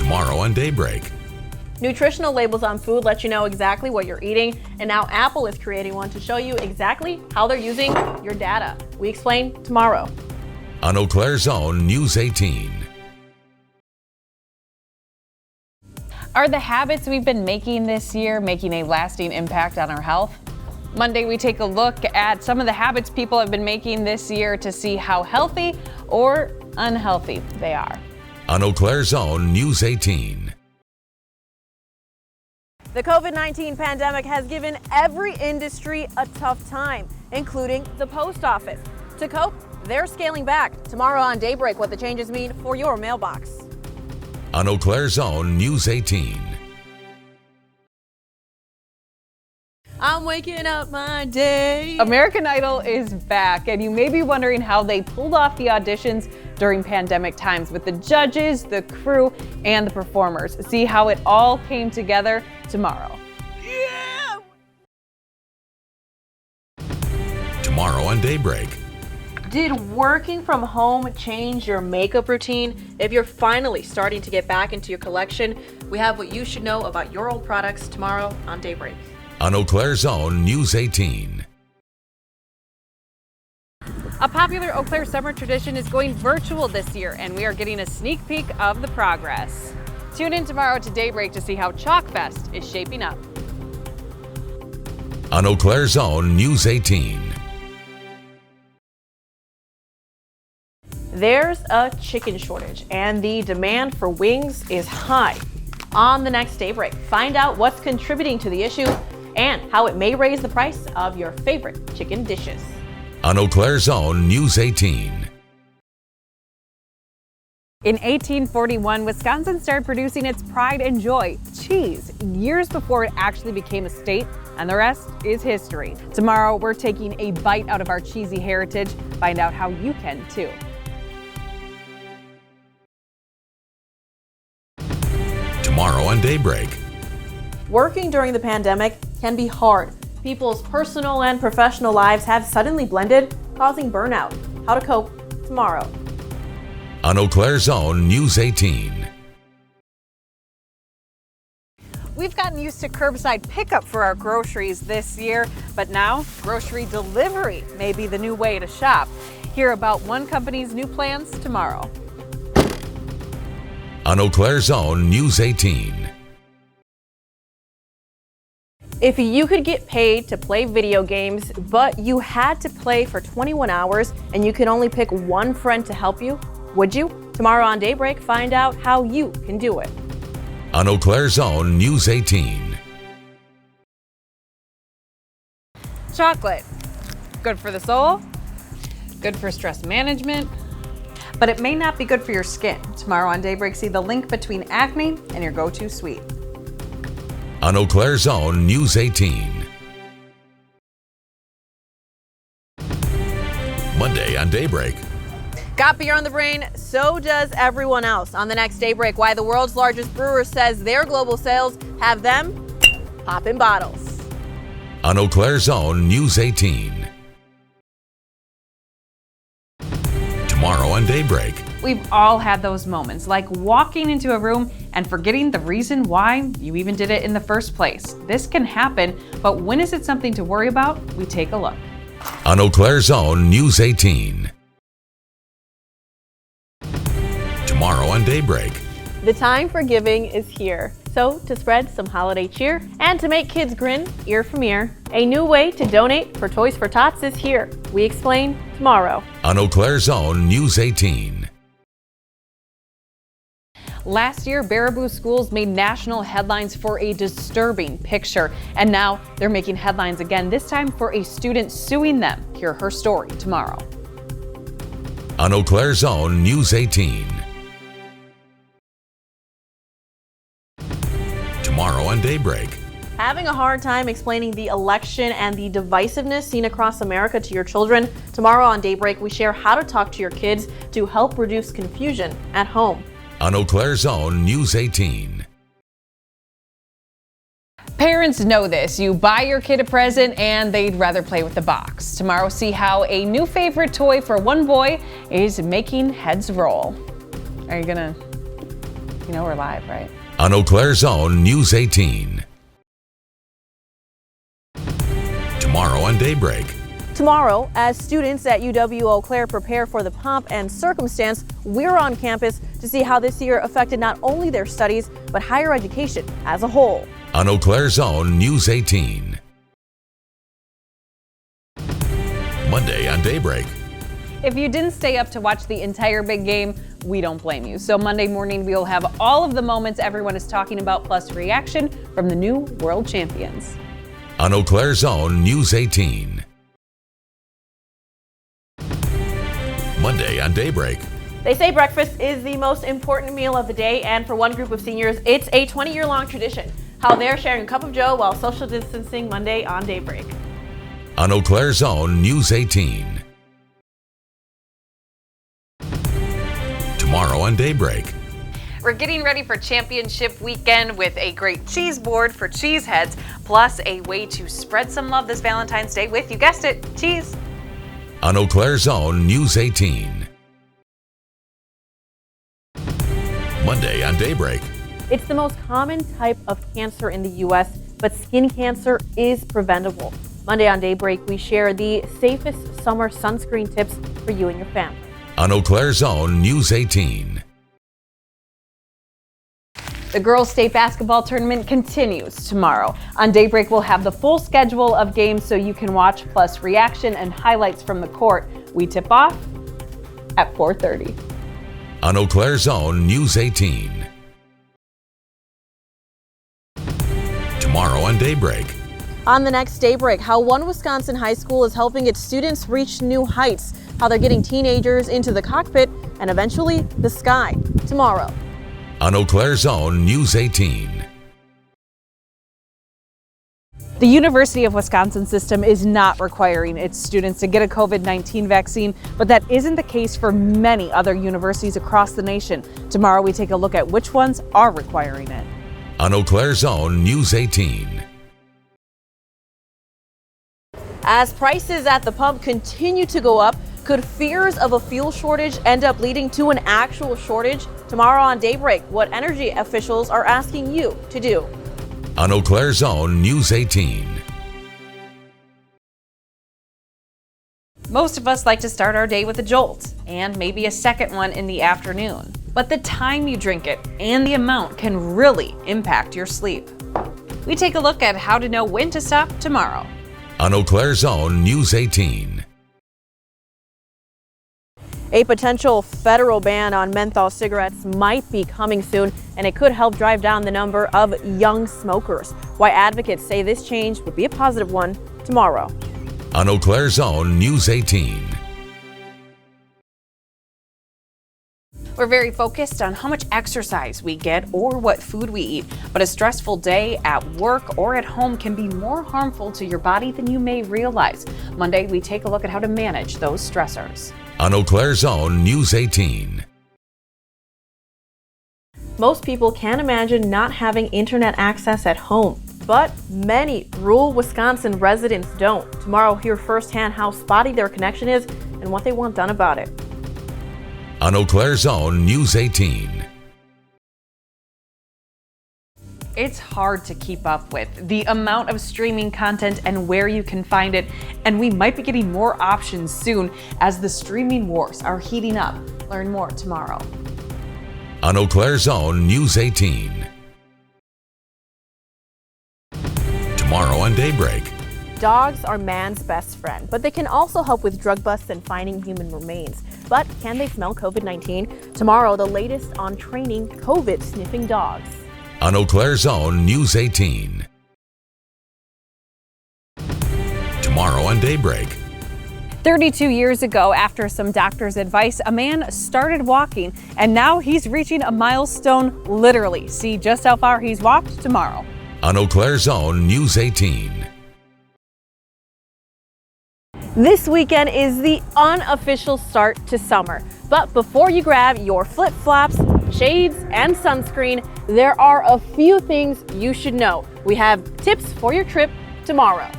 Tomorrow on Daybreak. Nutritional labels on food let you know exactly what you're eating, and now Apple is creating one to show you exactly how they're using your data. We explain tomorrow. On Eau Claire's own News 18. Are the habits we've been making this year making a lasting impact on our health? Monday, we take a look at some of the habits people have been making this year to see how healthy or unhealthy they are. On Eau Claire's own News 18. The COVID-19 pandemic has given every industry a tough time, including the post office. To cope, they're scaling back. Tomorrow on Daybreak, what the changes mean for your mailbox. On Eau Claire's own News 18. I'm waking up my day. American Idol is back, and you may be wondering how they pulled off the auditions during pandemic times with the judges, the crew, and the performers. See how it all came together tomorrow. Yeah! Tomorrow on Daybreak. Did working from home change your makeup routine? If you're finally starting to get back into your collection, we have what you should know about your old products tomorrow on Daybreak. On Eau Claire's own News 18. A popular Eau Claire summer tradition is going virtual this year, and we are getting a sneak peek of the progress. Tune in tomorrow to Daybreak to see how Chalk Fest is shaping up. On Eau Claire's own News 18. There's a chicken shortage, and the demand for wings is high. On the next Daybreak, find out what's contributing to the issue and how it may raise the price of your favorite chicken dishes. On Eau Claire's own News 18. In 1841, Wisconsin started producing its pride and joy, cheese, years before it actually became a state, and the rest is history. Tomorrow, we're taking a bite out of our cheesy heritage. Find out how you can, too. Tomorrow on Daybreak. Working during the pandemic can be hard. People's personal and professional lives have suddenly blended, causing burnout. How to cope tomorrow. On Eau Claire's own News 18. We've gotten used to curbside pickup for our groceries this year, but now grocery delivery may be the new way to shop. Hear about one company's new plans tomorrow. On Eau Claire's own News 18. If you could get paid to play video games, but you had to play for 21 hours and you could only pick one friend to help you, would you? Tomorrow on Daybreak, find out how you can do it. On Eau Claire's own News 18. Chocolate. Good for the soul, good for stress management, but it may not be good for your skin. Tomorrow on Daybreak, see the link between acne and your go-to sweet. On Eau Claire's own News 18. Monday on Daybreak. Got beer on the brain, so does everyone else. On the next Daybreak, why the world's largest brewer says their global sales have them popping bottles. On Eau Claire's own News 18. Tomorrow on Daybreak. We've all had those moments, like walking into a room and forgetting the reason why you even did it in the first place. This can happen, but when is it something to worry about? We take a look. On Eau Claire's own News 18. Tomorrow on Daybreak. The time for giving is here. So to spread some holiday cheer and to make kids grin ear from ear, a new way to donate for Toys for Tots is here. We explain tomorrow. On Eau Claire's own News 18. Last year, Baraboo schools made national headlines for a disturbing picture, and now they're making headlines again, this time for a student suing them. Hear her story tomorrow. On Eau Claire's own News 18. Tomorrow on Daybreak. Having a hard time explaining the election and the divisiveness seen across America to your children? Tomorrow on Daybreak, we share how to talk to your kids to help reduce confusion at home. On Eau Claire's own News 18. Parents know this. You buy your kid a present and they'd rather play with the box. Tomorrow, see how a new favorite toy for one boy is making heads roll. Are you gonna You know we're live, right? On Eau Claire's own News 18. Tomorrow on Daybreak. Tomorrow, as students at UW Eau Claire prepare for the pomp and circumstance, we're on campus to see how this year affected not only their studies, but higher education as a whole. On Eau Claire's own News 18. Monday on Daybreak. If you didn't stay up to watch the entire big game, we don't blame you. So Monday morning, we'll have all of the moments everyone is talking about, plus reaction from the new world champions. On Eau Claire's own News 18. Monday on Daybreak. They say breakfast is the most important meal of the day, and for one group of seniors, it's a 20-year-long tradition. How they're sharing a cup of joe while social distancing Monday on Daybreak. On Eau Claire's own News 18. Tomorrow on Daybreak. We're getting ready for championship weekend with a great cheese board for cheeseheads, plus a way to spread some love this Valentine's Day with, you guessed it, cheese. On Eau Claire's own News 18. Monday on Daybreak. It's the most common type of cancer in the U.S., but skin cancer is preventable. Monday on Daybreak, we share the safest summer sunscreen tips for you and your family. On Eau Claire's own News 18. The girls' state basketball tournament continues tomorrow. On Daybreak, we'll have the full schedule of games so you can watch, plus reaction and highlights from the court. We tip off at 4:30. On Eau Claire's own News 18. Tomorrow on Daybreak. On the next Daybreak, how one Wisconsin high school is helping its students reach new heights, how they're getting teenagers into the cockpit and eventually the sky. Tomorrow. On Eau Claire's own News 18. The University of Wisconsin system is not requiring its students to get a COVID-19 vaccine, but that isn't the case for many other universities across the nation. Tomorrow, we take a look at which ones are requiring it. On Eau Claire's own News 18. As prices at the pump continue to go up, could fears of a fuel shortage end up leading to an actual shortage? Tomorrow on Daybreak, what energy officials are asking you to do. On Eau Claire's own News 18. Most of us like to start our day with a jolt, and maybe a second one in the afternoon. But the time you drink it and the amount can really impact your sleep. We take a look at how to know when to stop tomorrow. On Eau Claire's own News 18. A potential federal ban on menthol cigarettes might be coming soon, and it could help drive down the number of young smokers. Why advocates say this change would be a positive one tomorrow. On Eau Claire's own News 18. We're very focused on how much exercise we get or what food we eat, but a stressful day at work or at home can be more harmful to your body than you may realize. Monday, we take a look at how to manage those stressors. On Eau Claire's own News 18. Most people can't imagine not having internet access at home, but many rural Wisconsin residents don't. Tomorrow, hear firsthand how spotty their connection is and what they want done about it. On Eau Claire's own News 18. It's hard to keep up with the amount of streaming content and where you can find it, and we might be getting more options soon as the streaming wars are heating up. Learn more tomorrow. On Eau Claire's own News 18. Tomorrow on Daybreak. Dogs are man's best friend, but they can also help with drug busts and finding human remains. But can they smell COVID-19? Tomorrow, the latest on training COVID-sniffing dogs. On Eau Claire's own News 18. Tomorrow on Daybreak. 32 years ago, after some doctor's advice, a man started walking, and now he's reaching a milestone literally. See just how far he's walked tomorrow. On Eau Claire's own News 18. This weekend is the unofficial start to summer. But before you grab your flip-flops, shades, and sunscreen, there are a few things you should know. We have tips for your trip tomorrow.